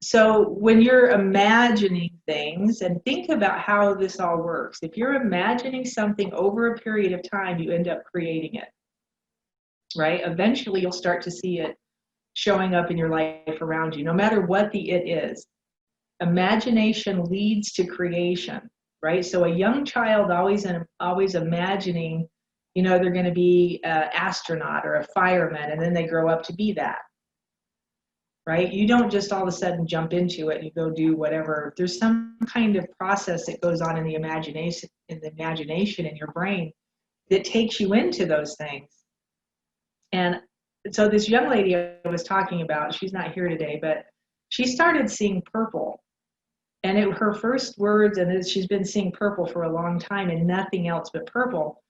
So when you're imagining things, and think about how this all works. If you're imagining something over a period of time, you end up creating it, right? Eventually, you'll start to see it showing up in your life around you, no matter what the it is. Imagination leads to creation, right? So a young child always imagining, they're going to be an astronaut or a fireman, and then they grow up to be that, right? You don't just all of a sudden jump into it and you go do whatever. There's some kind of process that goes on in the imagination in your brain that takes you into those things. And so this young lady I was talking about, she's not here today, but she started seeing purple. And her first words, and she's been seeing purple for a long time and nothing else but purple.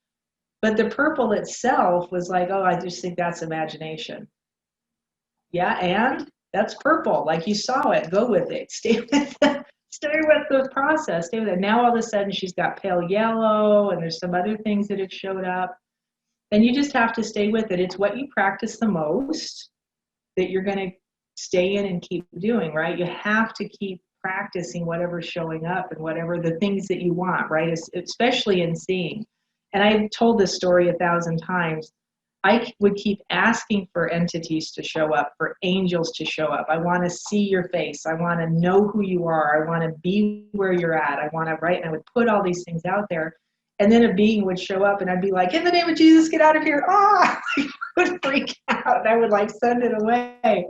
But the purple itself was like, oh, I just think that's imagination. Yeah, and that's purple. Like, you saw it. Go with it. Stay with it. Stay with the process. Stay with it. Now all of a sudden she's got pale yellow, and there's some other things that have showed up. And you just have to stay with it. It's what you practice the most that you're going to stay in and keep doing, right? You have to keep practicing whatever's showing up and whatever the things that you want, right? Especially in seeing. And I've told this story 1,000 times. I would keep asking for entities to show up, for angels to show up. I want to see your face. I want to know who you are. I want to be where you're at. I want to, right? And I would put all these things out there. And then a being would show up and I'd be like, in the name of Jesus, get out of here. Ah, I would freak out. And I would like send it away.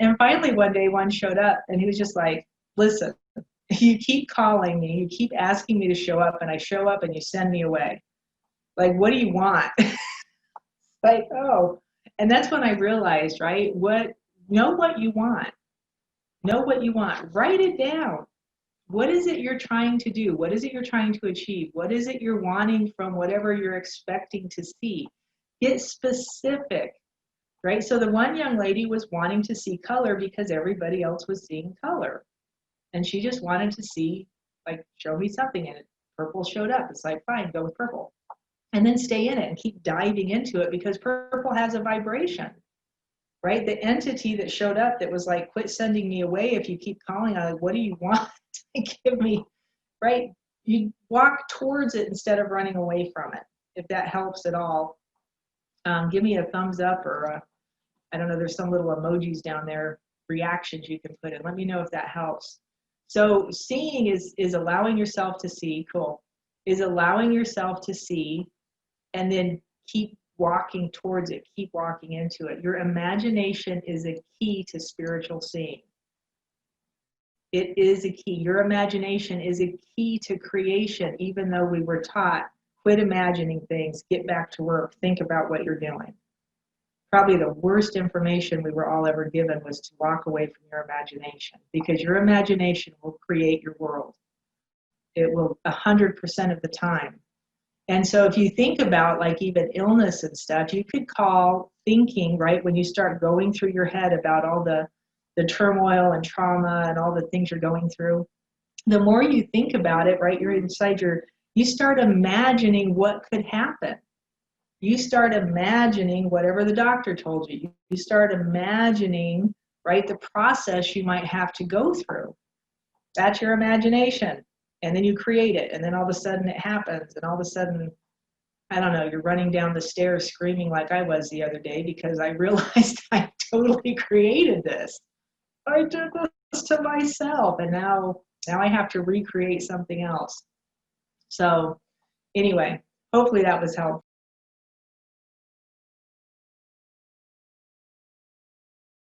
And finally one day one showed up and he was just like, listen, you keep calling me, you keep asking me to show up, and I show up and you send me away. Like, what do you want? Like, oh. And that's when I realized, right? Know what you want. Know what you want. Write it down. What is it you're trying to do? What is it you're trying to achieve? What is it you're wanting from whatever you're expecting to see? Get specific, right? So the one young lady was wanting to see color because everybody else was seeing color. And she just wanted to see, like, show me something, and purple showed up. It's like, fine, go with purple. And then stay in it and keep diving into it, because purple has a vibration, right? The entity that showed up that was like, quit sending me away if you keep calling. I'm like, what do you want to give me, right? You walk towards it instead of running away from it, if that helps at all. Give me a thumbs up, or I don't know, there's some little emojis down there, reactions you can put in. Let me know if that helps. So seeing is allowing yourself to see, cool, is allowing yourself to see, and then keep walking towards it, keep walking into it. Your imagination is a key to spiritual seeing. It is a key. Your imagination is a key to creation, even though we were taught, quit imagining things, get back to work, think about what you're doing. Probably the worst information we were all ever given was to walk away from your imagination, because your imagination will create your world. It will 100% of the time. And so if you think about, like, even illness and stuff, you could call thinking, right, when you start going through your head about all the turmoil and trauma and all the things you're going through, the more you think about it, right, you're inside you start imagining what could happen. You start imagining whatever the doctor told you. You start imagining, right, the process you might have to go through. That's your imagination. And then you create it, and then all of a sudden it happens, and all of a sudden, I don't know, you're running down the stairs screaming like I was the other day, because I realized I totally created this. I did this to myself, and now I have to recreate something else. So anyway, hopefully that was helpful.